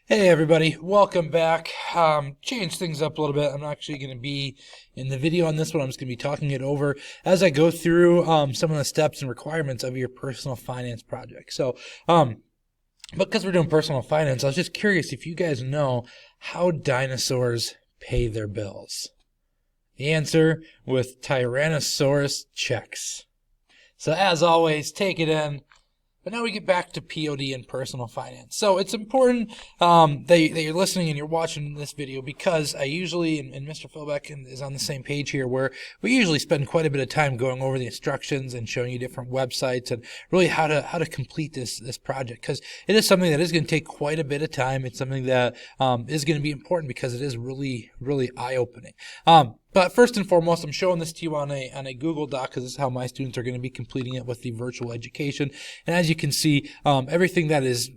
Hey everybody, welcome back. Change things up a little bit. I'm not actually going to be in the video on this one. I'm just going to be talking it over as I go through some of the steps and requirements of your personal finance project. Because we're doing personal finance, I was just curious if you guys know how dinosaurs pay their bills. The answer with Tyrannosaurus checks. So as always, take it in. But now we get back to POD and personal finance. So it's important that you're listening and you're watching this video because I usually, and Mr. Philbeck is on the same page here, where we usually spend quite a bit of time going over the instructions and showing you different websites and really how to complete this project, because it is something that is going to take quite a bit of time. It's something that is going to be important because it is really, really eye-opening. But first and foremost, I'm showing this to you on a Google Doc because this is how my students are going to be completing it with the virtual education. And as you can see, everything that is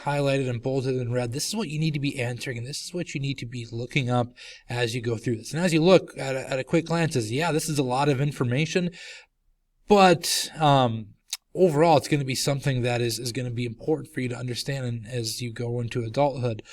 highlighted and bolded and red, this is what you need to be answering, and this is what you need to be looking up as you go through this. And as you look at a quick glance, yeah, this is a lot of information, but overall, it's going to be something that is going to be important for you to understand as you go into adulthood.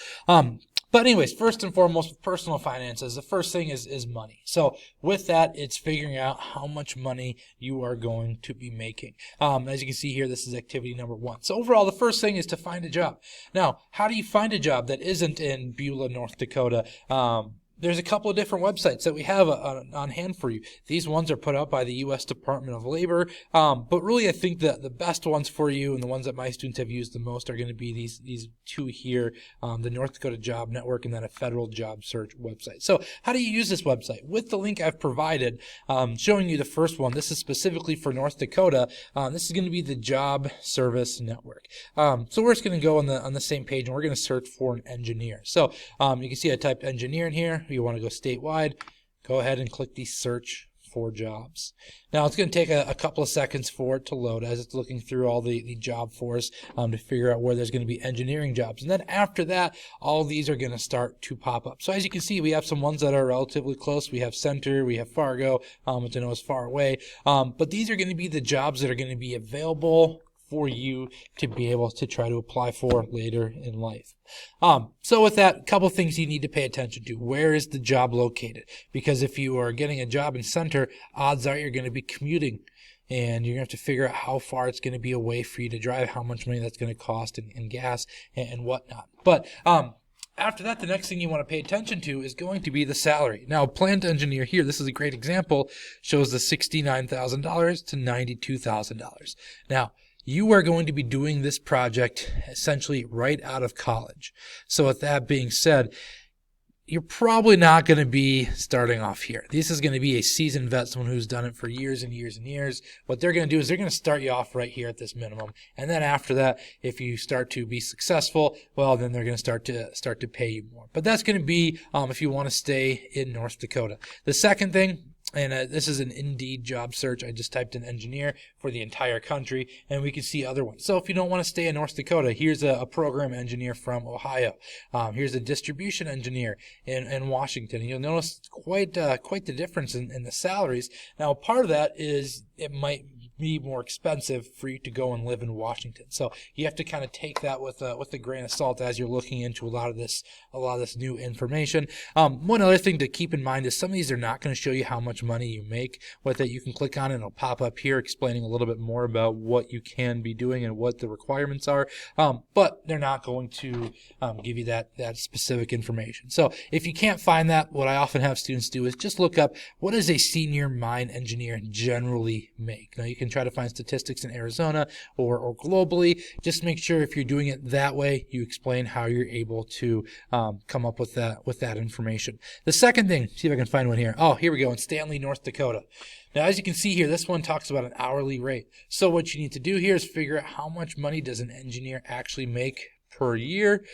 But anyways, first and foremost, with personal finances, the first thing is money. So with that, it's figuring out how much money you are going to be making. As you can see here, this is activity number 1. So overall, the first thing is to find a job. Now, how do you find a job that isn't in Beulah, North Dakota? There's a couple of different websites that we have on hand for you. These ones are put out by the U.S. Department of Labor, but really I think that the best ones for you and the ones that my students have used the most are going to be these two here, the North Dakota Job Network and then a federal job search website. So how do you use this website? With the link I've provided, showing you the first one, this is specifically for North Dakota. This is going to be the Job Service Network. So we're just going to go on the same page and we're going to search for an engineer. So you can see I typed engineer in here. You want to go statewide, go ahead and click the search for jobs. Now it's going to take a couple of seconds for it to load as it's looking through all the job for us to figure out where there's going to be engineering jobs. And then after that, all these are going to start to pop up. So as you can see, we have some ones that are relatively close. We have Center, we have Fargo, which I know is far away. But these are going to be the jobs that are going to be available for you to be able to try to apply for later in life. So with that, a couple things you need to pay attention to. Where is the job located? Because if you are getting a job in Center, odds are you're going to be commuting, and you're going to have to figure out how far it's going to be away for you to drive, how much money that's going to cost in gas and whatnot. But after that, the next thing you want to pay attention to is going to be the salary. Now, plant engineer here, this is a great example, shows the $69,000 to $92,000. Now, you are going to be doing this project essentially right out of college. So with that being said, you're probably not going to be starting off here. This is going to be a seasoned vet, someone who's done it for years and years and years. What they're going to do is they're going to start you off right here at this minimum. And then after that, if you start to be successful, well, then they're going to start to pay you more. But that's going to be if you want to stay in North Dakota. The second thing, and this is an Indeed job search. I just typed in engineer for the entire country, and we can see other ones. So if you don't want to stay in North Dakota, here's a program engineer from Ohio. Here's a distribution engineer in Washington. And you'll notice quite the difference in the salaries. Now, part of that is it might be more expensive for you to go and live in Washington. So you have to kind of take that with a grain of salt as you're looking into a lot of this new information. One other thing to keep in mind is some of these are not going to show you how much money you make with it. You can click on it and it'll pop up here explaining a little bit more about what you can be doing and what the requirements are. But they're not going to give you that specific information. So if you can't find that, what I often have students do is just look up what does a senior mine engineer generally make. Now you can try to find statistics in Arizona or globally. Just make sure if you're doing it that way, you explain how you're able to come up with that information. The second thing, see if I can find one here. Oh, here we go, in Stanley, North Dakota. Now, as you can see here, this one talks about an hourly rate. So what you need to do here is figure out how much money does an engineer actually make per year.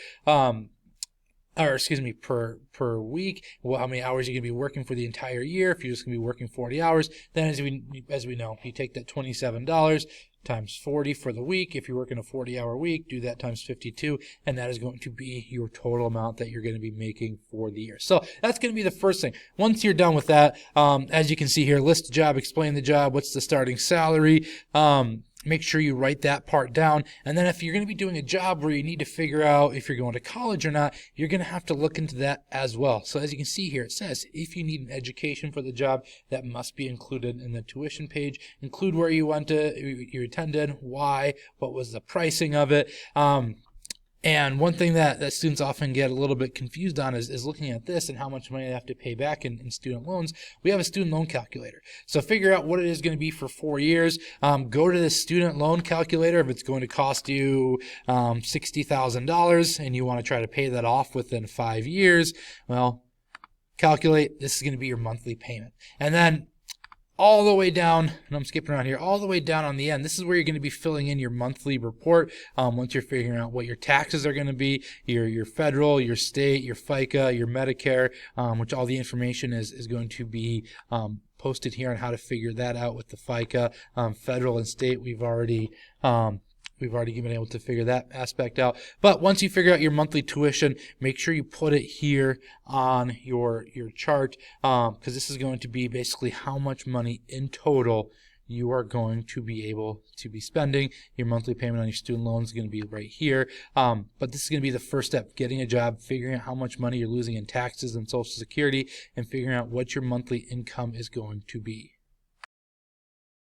Per week. Well, how many hours you're going to be working for the entire year. If you're just going to be working 40 hours, then as we know, you take that $27 times 40 for the week. If you're working a 40-hour week, do that times 52, and that is going to be your total amount that you're going to be making for the year. So that's going to be the first thing. Once you're done with that, as you can see here, list the job, explain the job, what's the starting salary, make sure you write that part down. And then if you're going to be doing a job where you need to figure out if you're going to college or not, you're going to have to look into that as well. So as you can see here, it says if you need an education for the job, that must be included in the tuition page. Include where you went to, you attended, why, what was the pricing of it. And one thing that students often get a little bit confused on is looking at this and how much money they have to pay back in student loans. We have a student loan calculator. So figure out what it is going to be for 4 years. Go to the student loan calculator. If it's going to cost you $60,000 and you want to try to pay that off within 5 years, well, calculate this is going to be your monthly payment. And then all the way down, and I'm skipping around here, all the way down on the end, this is where you're going to be filling in your monthly report once you're figuring out what your taxes are going to be, your federal, your state, your FICA, your Medicare, which all the information is going to be posted here on how to figure that out with the FICA. Federal and state, we've already been able to figure that aspect out. But once you figure out your monthly tuition, make sure you put it here on your chart, because this is going to be basically how much money in total you are going to be able to be spending. Your monthly payment on your student loans is going to be right here. But this is going to be the first step, getting a job, figuring out how much money you're losing in taxes and Social Security, and figuring out what your monthly income is going to be.